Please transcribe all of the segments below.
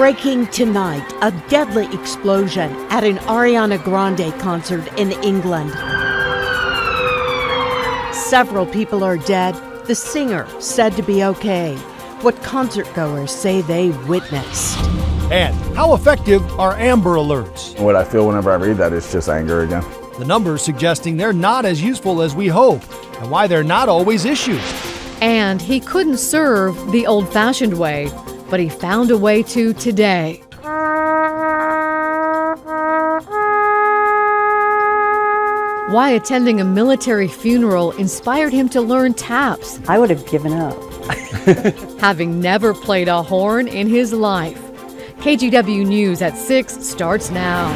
Breaking tonight, a deadly explosion at an Ariana Grande concert in England. Several people are dead, the singer said to be okay. What concertgoers say they witnessed. And how effective are Amber Alerts? What I feel whenever I read that is just anger again. The numbers suggesting they're not as useful as we hope, and why they're not always issued. And he couldn't serve the old-fashioned way, but he found a way to today. Why attending a military funeral inspired him to learn taps. I would have given up. Having never played a horn in his life. KGW News at 6 starts now.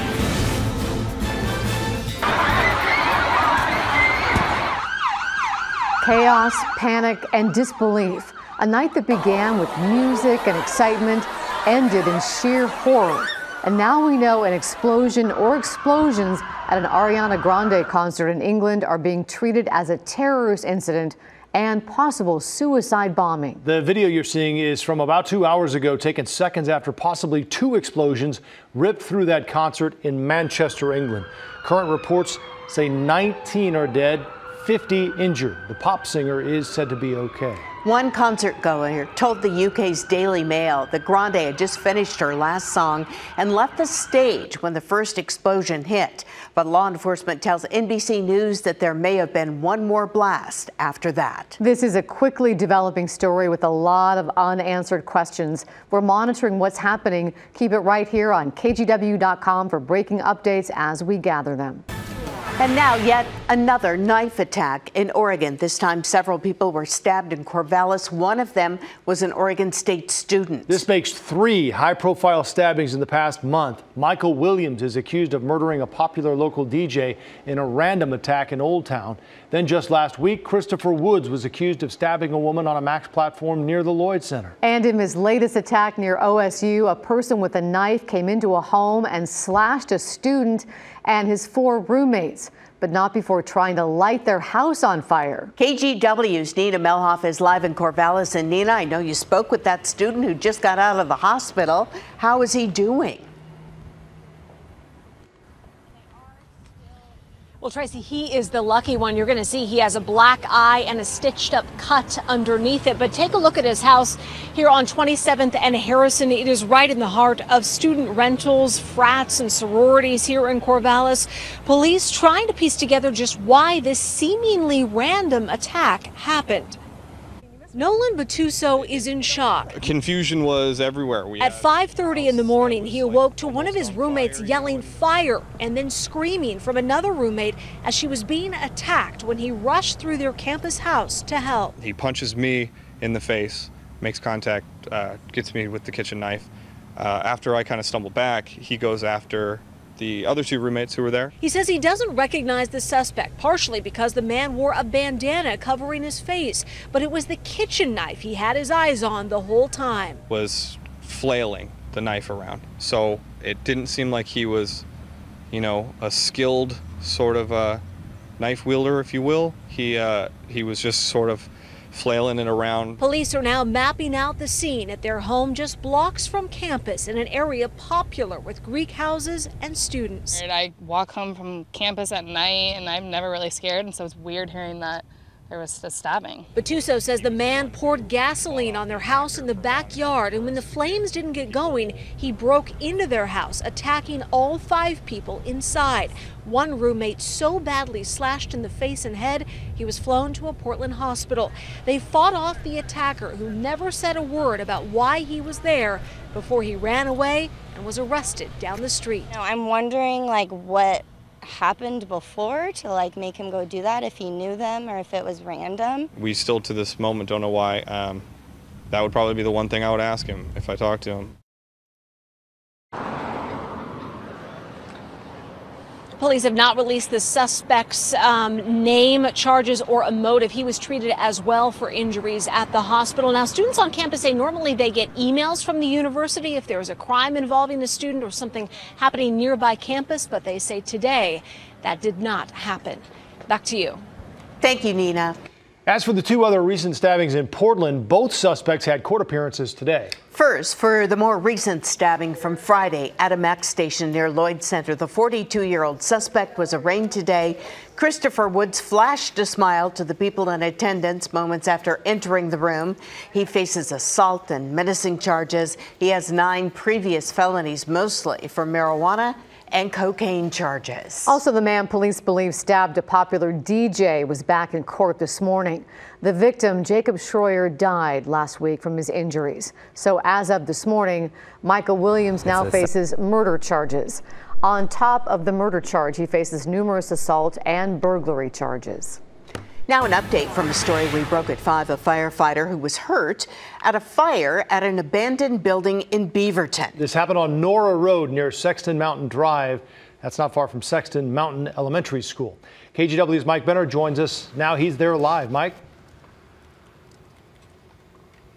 Chaos, panic, and disbelief. A night that began with music and excitement ended in sheer horror. And now we know an explosion or explosions at an Ariana Grande concert in England are being treated as a terrorist incident and possible suicide bombing. The video you're seeing is from about 2 hours ago, taken seconds after possibly 2 explosions ripped through that concert in Manchester, England. Current reports say 19 are dead, 50 injured. The pop singer is said to be okay. One concertgoer told the UK's Daily Mail that Grande had just finished her last song and left the stage when the first explosion hit. But law enforcement tells NBC News that there may have been one more blast after that. This is a quickly developing story with a lot of unanswered questions. We're monitoring what's happening. Keep it right here on KGW.com for breaking updates as we gather them. And now yet another knife attack in Oregon. This time several people were stabbed in Corvallis. One of them was an Oregon State student. This makes 3 high-profile stabbings in the past month. Michael Williams is accused of murdering a popular local DJ in a random attack in Old Town. Then just last week, Christopher Woods was accused of stabbing a woman on a Max platform near the Lloyd Center. And in his latest attack near OSU, a person with a knife came into a home and slashed a student and his 4 roommates, but not before trying to light their house on fire. KGW's Nina Melhoff is live in Corvallis. And Nina, I know you spoke with that student who just got out of the hospital. How is he doing? Well, Tracy, he is the lucky one. You're going to see he has a black eye and a stitched up cut underneath it. But take a look at his house here on 27th and Harrison. It is right in the heart of student rentals, frats and sororities here in Corvallis. Police trying to piece together just why this seemingly random attack happened. Nolan Batuso is in shock. Confusion was everywhere. At 5:30 in the morning, he awoke to one of his roommates yelling fire and then screaming from another roommate as she was being attacked when he rushed through their campus house to help. He punches me in the face, makes contact, gets me with the kitchen knife. After I kind of stumble back, he goes after the other 2 roommates who were there. He says he doesn't recognize the suspect, partially because the man wore a bandana covering his face, but it was the kitchen knife he had his eyes on the whole time. Was flailing the knife around, so it didn't seem like he was, you know, a skilled sort of knife wielder, if you will. He was just sort of flailing it around. Police are now mapping out the scene at their home just blocks from campus in an area popular with Greek houses and students. I walk home from campus at night and I'm never really scared, and so it's weird hearing that there was a stabbing. Batuso says the man poured gasoline on their house in the backyard, and when the flames didn't get going, he broke into their house, attacking all 5 people inside. One roommate so badly slashed in the face and head, he was flown to a Portland hospital. They fought off the attacker, who never said a word about why he was there before he ran away and was arrested down the street. I'm wondering what happened before to make him go do that, if he knew them or if it was random. We still to this moment don't know why. That would probably be the one thing I would ask him if I talked to him. Police have not released the suspect's name, charges, or a motive. He was treated as well for injuries at the hospital. Now, students on campus say normally they get emails from the university if there is a crime involving a student or something happening nearby campus, but they say today that did not happen. Back to you. Thank you, Nina. As for the two other recent stabbings in Portland, both suspects had court appearances today. First, for the more recent stabbing from Friday at a MEX station near Lloyd Center, the 42-year-old suspect was arraigned today. Christopher Woods flashed a smile to the people in attendance moments after entering the room. He faces assault and menacing charges. He has 9 previous felonies, mostly for marijuana and cocaine charges. Also, the man police believe stabbed a popular DJ was back in court this morning. The victim, Jacob Schroyer, died last week from his injuries. So as of this morning, Michael Williams now faces murder charges. On top of the murder charge, he faces numerous assault and burglary charges. Now an update from a story we broke at 5, a firefighter who was hurt at a fire at an abandoned building in Beaverton. This happened on Nora Road near Sexton Mountain Drive. That's not far from Sexton Mountain Elementary School. KGW's Mike Benner joins us. Now he's there live. Mike?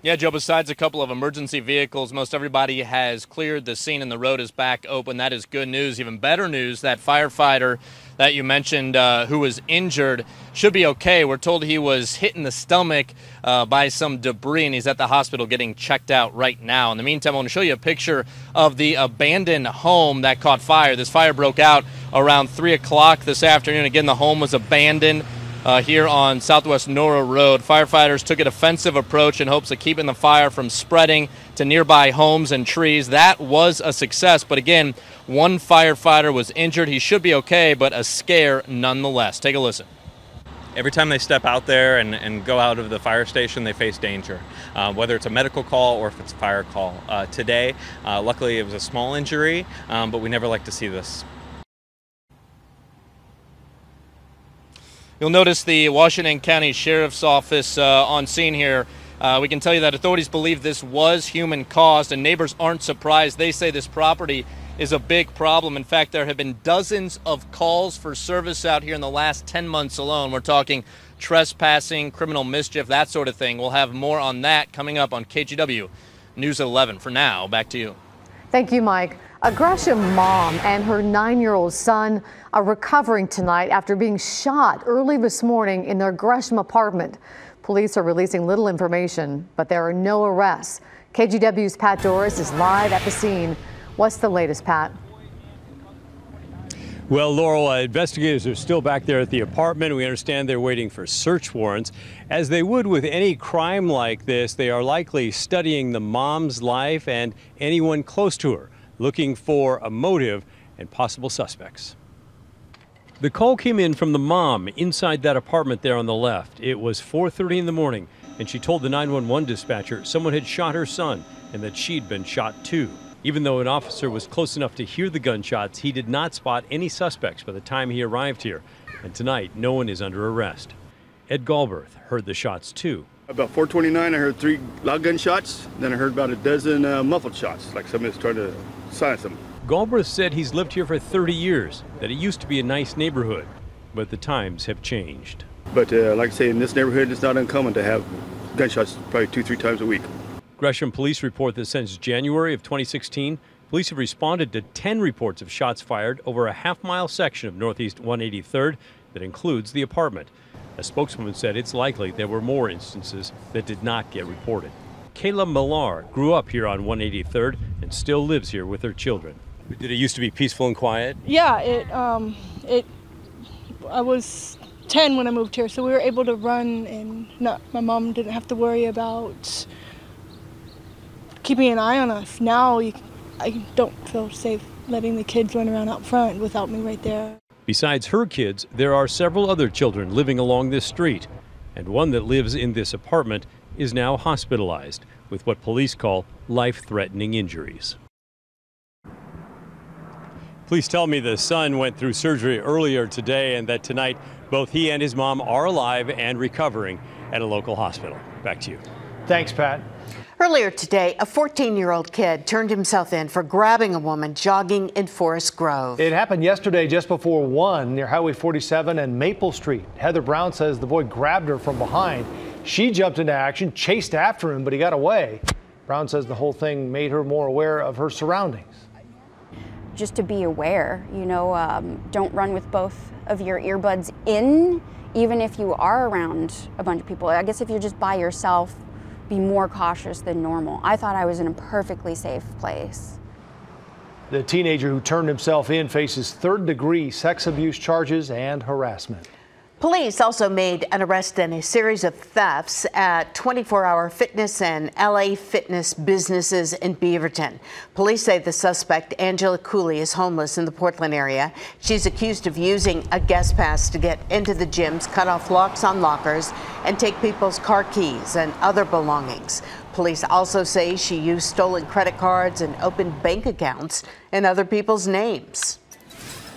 Yeah, Joe, besides a couple of emergency vehicles, most everybody has cleared the scene and the road is back open. That is good news. Even better news, that firefighter that you mentioned who was injured should be okay. We're told he was hit in the stomach by some debris, and he's at the hospital getting checked out right now. In the meantime, I want to show you a picture of the abandoned home that caught fire. This fire broke out around 3 o'clock this afternoon. Again, the home was abandoned here on Southwest Nora Road. Firefighters took a defensive approach in hopes of keeping the fire from spreading to nearby homes and trees. That was a success, but again, one firefighter was injured. He should be okay, but a scare nonetheless. Take a listen. Every time they step out there and go out of the fire station, they face danger, whether it's a medical call or if it's a fire call. Today, luckily it was a small injury, but we never like to see this. You'll notice the Washington County Sheriff's Office on scene here. We can tell you that authorities believe this was human-caused, and neighbors aren't surprised. They say this property is a big problem. In fact, there have been dozens of calls for service out here in the last 10 months alone. We're talking trespassing, criminal mischief, that sort of thing. We'll have more on that coming up on KGW News at 11. For now, back to you. Thank you, Mike. A Gresham mom and her 9-year-old son are recovering tonight after being shot early this morning in their Gresham apartment. Police are releasing little information, but there are no arrests. KGW's Pat Doris is live at the scene. What's the latest, Pat? Well, Laurel, investigators are still back there at the apartment. We understand they're waiting for search warrants. As they would with any crime like this, they are likely studying the mom's life and anyone close to her, looking for a motive and possible suspects. The call came in from the mom inside that apartment there on the left. It was 4:30 in the morning, and she told the 911 dispatcher someone had shot her son and that she'd been shot too. Even though an officer was close enough to hear the gunshots, he did not spot any suspects by the time he arrived here. And tonight, no one is under arrest. Ed Galbraith heard the shots too. About 4:29, I heard 3 loud gunshots. Then I heard about a dozen muffled shots, like somebody was trying to silence them. Galbraith said he's lived here for 30 years, that it used to be a nice neighborhood, but the times have changed. But like I say, in this neighborhood, it's not uncommon to have gunshots probably 2-3 times a week. Gresham police report that since January of 2016, police have responded to 10 reports of shots fired over a half-mile section of Northeast 183rd that includes the apartment. A spokeswoman said it's likely there were more instances that did not get reported. Kayla Millar grew up here on 183rd and still lives here with her children. Did it used to be peaceful and quiet? Yeah, I was 10 when I moved here, so we were able to run, and my mom didn't have to worry about keeping an eye on us. Now I don't feel safe letting the kids run around out front without me right there. Besides her kids, there are several other children living along this street, and one that lives in this apartment is now hospitalized with what police call life-threatening injuries. Police tell me the son went through surgery earlier today and that tonight both he and his mom are alive and recovering at a local hospital. Back to you. Thanks, Pat. Earlier today, a 14-year-old kid turned himself in for grabbing a woman jogging in Forest Grove. It happened yesterday just before 1 near Highway 47 and Maple Street. Heather Brown says the boy grabbed her from behind. She jumped into action, chased after him, but he got away. Brown says the whole thing made her more aware of her surroundings. Just to be aware, don't run with both of your earbuds in even if you are around a bunch of people. I guess if you're just by yourself, be more cautious than normal. I thought I was in a perfectly safe place. The teenager who turned himself in faces third-degree sex abuse charges and harassment. Police also made an arrest in a series of thefts at 24-hour fitness and LA fitness businesses in Beaverton. Police say the suspect, Angela Cooley, is homeless in the Portland area. She's accused of using a guest pass to get into the gyms, cut off locks on lockers, and take people's car keys and other belongings. Police also say she used stolen credit cards and opened bank accounts in other people's names.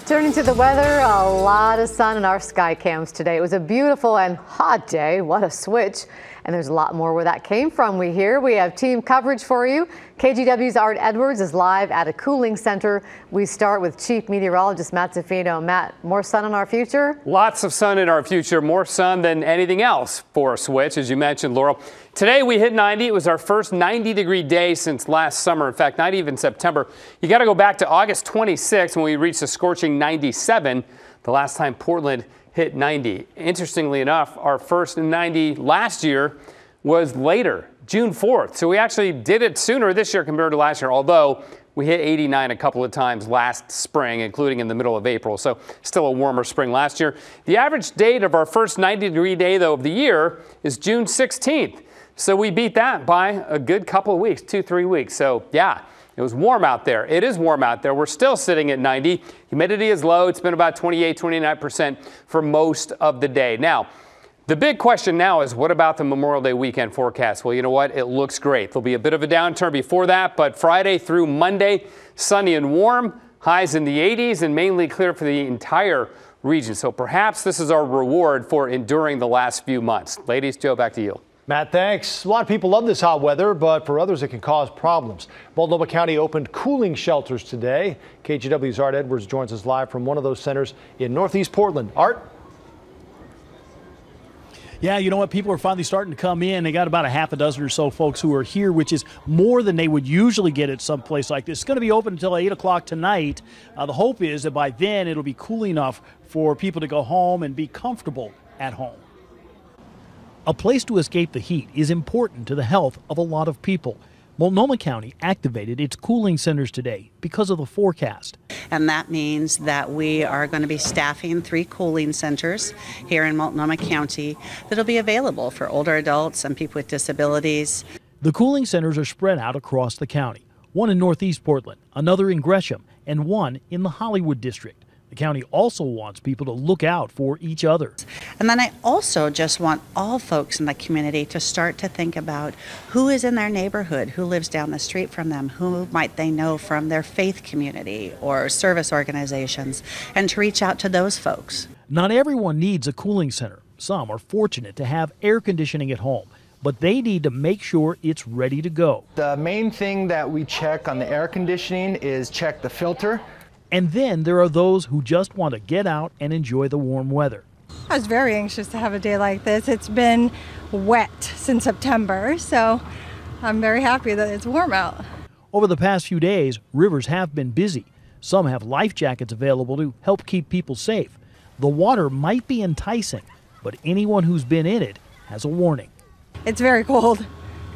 Turning to the weather, a lot of sun in our sky cams today. It was a beautiful and hot day. What a switch. And there's a lot more where that came from. We have team coverage for you. KGW's Art Edwards is live at a cooling center. We start with Chief Meteorologist Matt Zafino. Matt, more sun in our future? Lots of sun in our future, more sun than anything else for a switch, as you mentioned, Laurel. Today we hit 90. It was our first 90-degree day since last summer. In fact, not even September. You got to go back to August 26th when we reached a scorching 97, the last time Portland hit 90. Interestingly enough, our first 90 last year was later, June 4th. So we actually did it sooner this year compared to last year, although we hit 89 a couple of times last spring, including in the middle of April. So still a warmer spring last year. The average date of our first 90-degree day, though, of the year is June 16th. So we beat that by a good couple of weeks, 2-3 weeks. So yeah, it was warm out there. It is warm out there. We're still sitting at 90. Humidity is low. It's been about 28-29% for most of the day. Now, the big question now is, what about the Memorial Day weekend forecast? Well, you know what? It looks great. There'll be a bit of a downturn before that, but Friday through Monday, sunny and warm, highs in the 80s and mainly clear for the entire region. So perhaps this is our reward for enduring the last few months. Ladies, Joe, back to you. Matt, thanks. A lot of people love this hot weather, but for others it can cause problems. Multnomah County opened cooling shelters today. KGW's Art Edwards joins us live from one of those centers in Northeast Portland. Art? Yeah, you know what? People are finally starting to come in. They got about a half a dozen or so folks who are here, which is more than they would usually get at some place like this. It's going to be open until 8 o'clock tonight. The hope is that by then it'll be cool enough for people to go home and be comfortable at home. A place to escape the heat is important to the health of a lot of people. Multnomah County activated its cooling centers today because of the forecast. And that means that we are going to be staffing 3 cooling centers here in Multnomah County that'll be available for older adults and people with disabilities. The cooling centers are spread out across the county. One in Northeast Portland, another in Gresham, and one in the Hollywood district. The county also wants people to look out for each other. And then I also just want all folks in the community to start to think about who is in their neighborhood, who lives down the street from them, who might they know from their faith community or service organizations, and to reach out to those folks. Not everyone needs a cooling center. Some are fortunate to have air conditioning at home, but they need to make sure it's ready to go. The main thing that we check on the air conditioning is check the filter. And then there are those who just want to get out and enjoy the warm weather. I was very anxious to have a day like this. It's been wet since September, so I'm very happy that it's warm out. Over the past few days, rivers have been busy. Some have life jackets available to help keep people safe. The water might be enticing, but anyone who's been in it has a warning. It's very cold,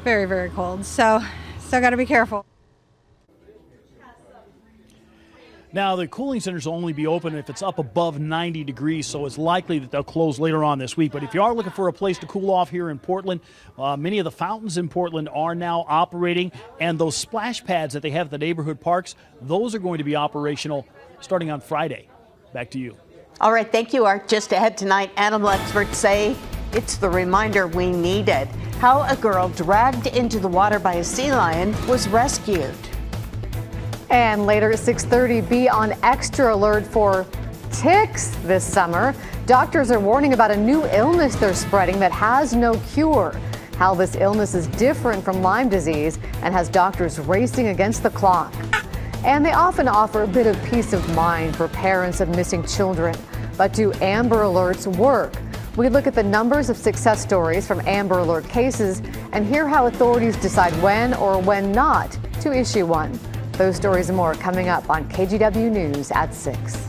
very, very cold, so still got to be careful. Now, the cooling centers will only be open if it's up above 90 degrees, so it's likely that they'll close later on this week. But if you are looking for a place to cool off here in Portland, many of the fountains in Portland are now operating, and those splash pads that they have at the neighborhood parks, those are going to be operational starting on Friday. Back to you. All right, thank you, Art. Just ahead tonight, animal experts say it's the reminder we needed. How a girl dragged into the water by a sea lion was rescued. And later at 6:30, be on extra alert for ticks this summer. Doctors are warning about a new illness they're spreading that has no cure. How this illness is different from Lyme disease and has doctors racing against the clock. And they often offer a bit of peace of mind for parents of missing children. But do Amber Alerts work? We look at the numbers of success stories from Amber Alert cases and hear how authorities decide when or when not to issue one. Those stories and more coming up on KGW News at 6.